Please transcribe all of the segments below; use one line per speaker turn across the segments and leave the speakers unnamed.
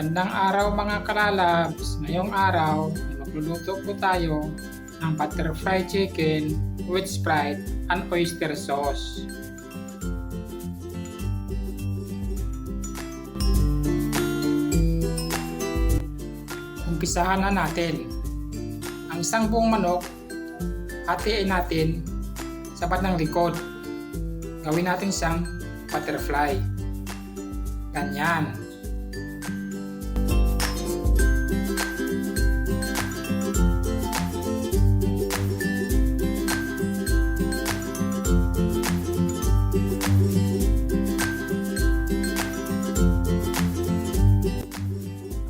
Magandang araw mga kalalabs. Ngayong araw ay magluluto po tayo ng butterfly chicken with Sprite and oyster sauce. Umpisahan na natin. Ang isang buong manok, hatiin natin sa bandang likod. Gawin natin siyang butterfly. Ganyan.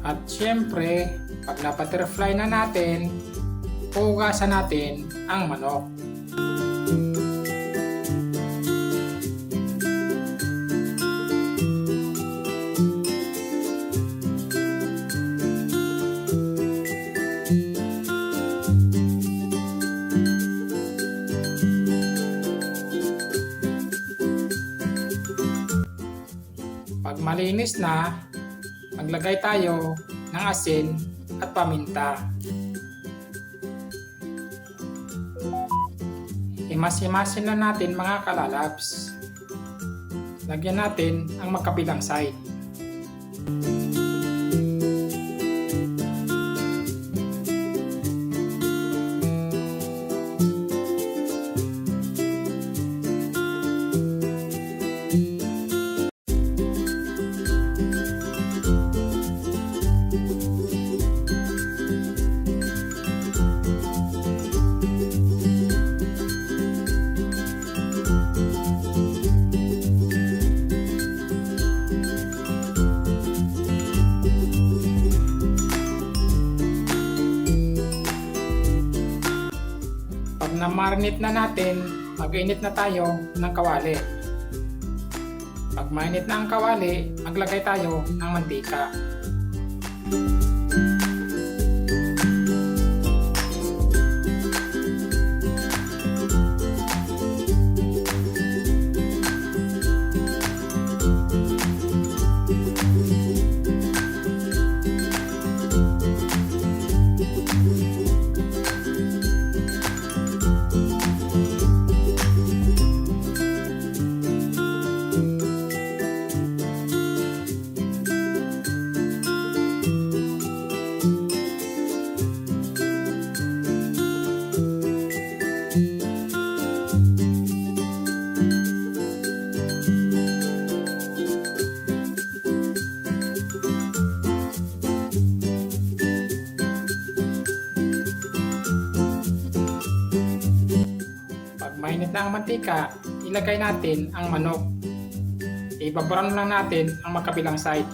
At syempre, pag na-butterfly na natin, hugasan natin ang manok. Pag malinis na, maglagay tayo ng asin at paminta. Himas-himasin na natin mga kalalabs. Lagyan natin ang magkabilang side. Pag na-marinate na natin, mag-init na tayo ng kawali. Pag mainit na ang kawali, maglagay tayo ng mantika. Mainit na ang mantika, ilagay natin ang manok. Ibabrown lang natin ang magkabilang side.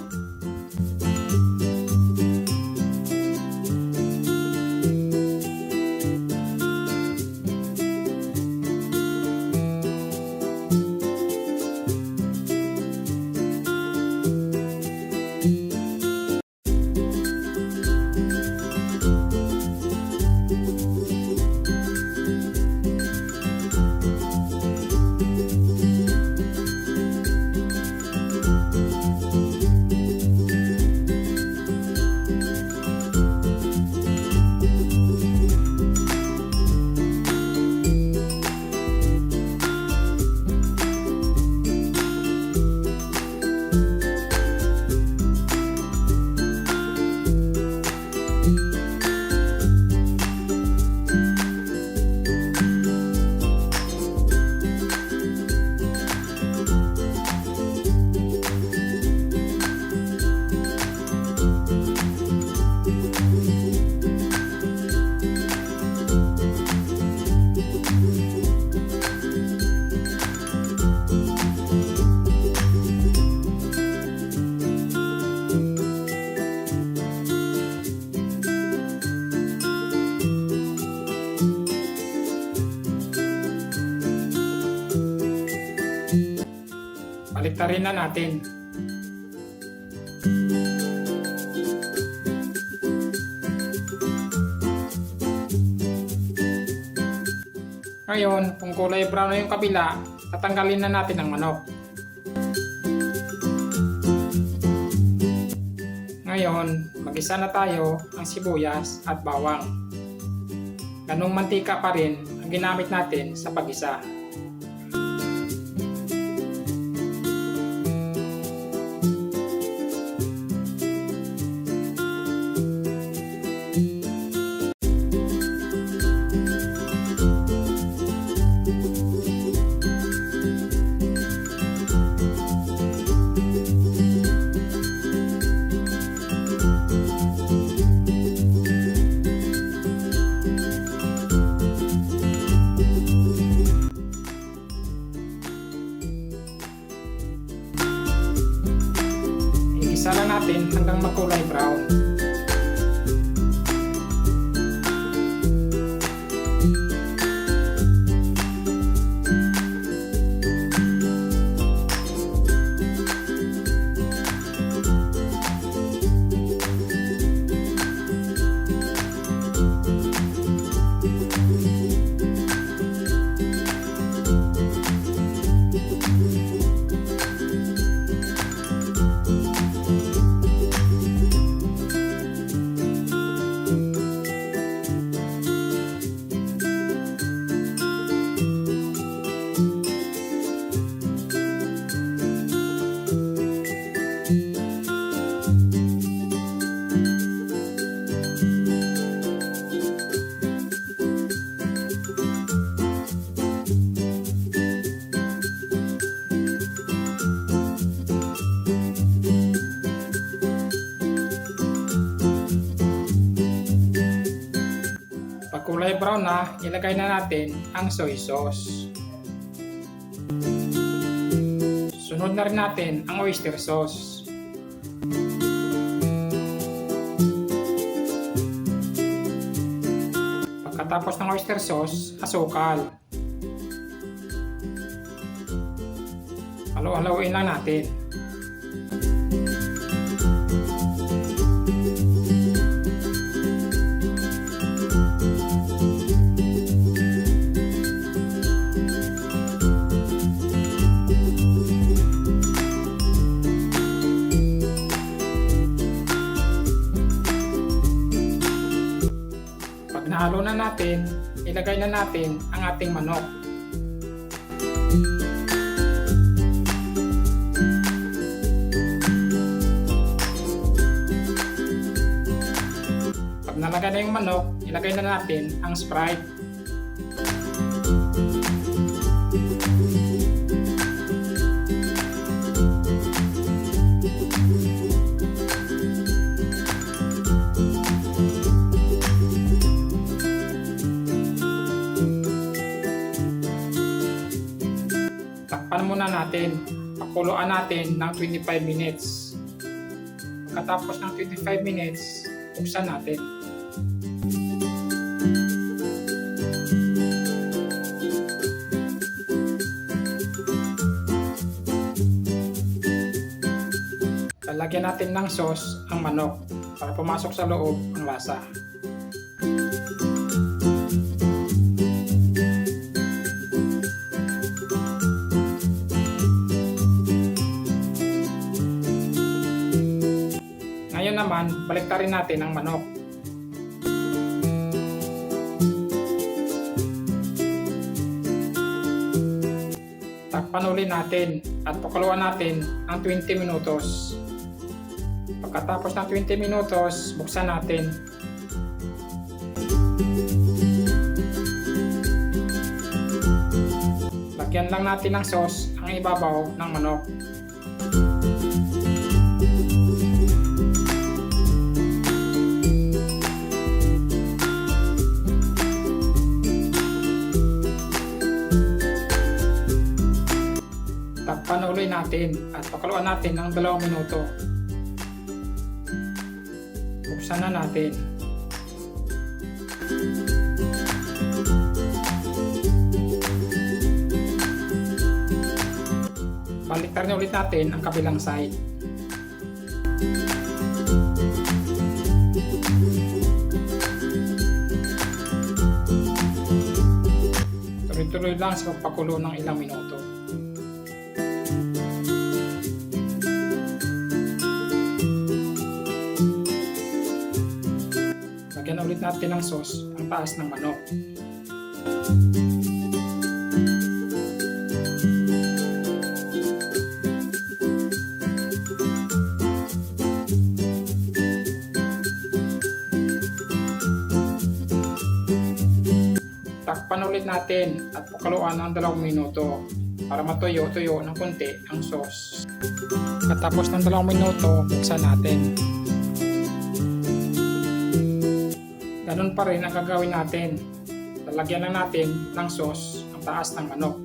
Baliktarin na natin. Ngayon, kung kulay brown na yung kabila, tatanggalin na natin ang manok. Ngayon, mag-isa na tayo ng sibuyas at bawang. Ganong mantika pa rin ang ginamit natin sa pag-isa. Igisa lang natin hanggang makulay brown. Pag kulay brown na, ilagay na natin ang soy sauce. Sunod na rin natin ang oyster sauce. Pagkatapos ng oyster sauce, asukal. Halo-haloin lang natin. Pag nahalo na natin, ilagay na natin ang ating manok. Pag nalagay na yung manok, ilagay na natin ang Sprite. Takpan muna natin. Pakuluan natin ng 25 minutes. Pagkatapos ng 25 minutes, buksan natin. Lalagyan natin ng sauce ang manok para pumasok sa loob ang lasa. Ngayon naman, baliktarin natin ang manok. Takpan ulit natin at pakuluan natin ng 20 minutos. Pagkatapos ng 20 minutos, buksan natin. Lagyan lang natin ng sauce ang ibabaw ng manok. Takpan ulit natin at pakuluan natin ng 2 minuto. Buksan na natin. Baliktarin ulit natin ang kabilang side. Tuloy-tuloy lang sa pagpakulo ng ilang minuto. ulit natin ng sauce ang taas ng manok. Takpan ulit natin at pakaluan ng 2 minuto para matuyo-tuyo ng konti ang sauce. Katapos ng 2 minuto, buksan natin. Ganun pa rin ang gagawin natin. Lalagyan lang natin ng sauce ang taas ng manok.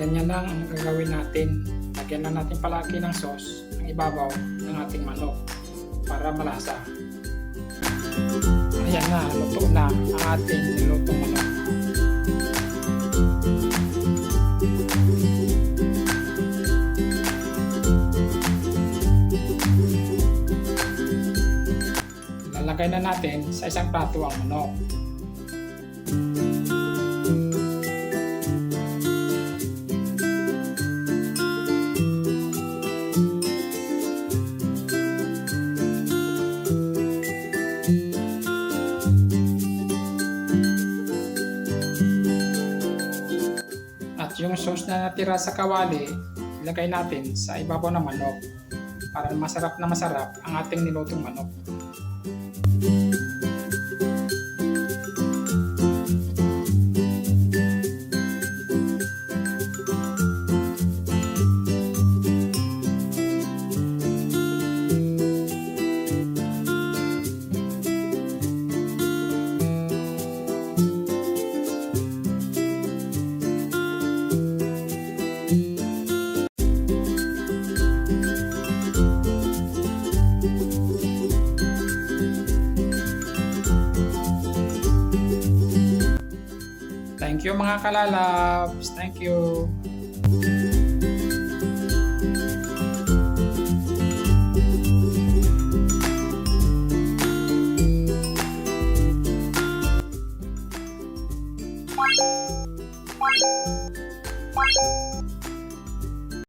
Ganyan lang ang gagawin natin. Lagyan lang natin palagi ng sauce ang ibabaw ng ating manok para malasa. Ayan na, luto na ang ating nilutong manok. Lalagay na natin sa isang plato ang manok. At yung sauce na natira sa kawali, ilagay natin sa ibabaw ng manok para masarap na masarap ang ating nilutong manok. Thank you mga kalalabs. Thank you.
Bye.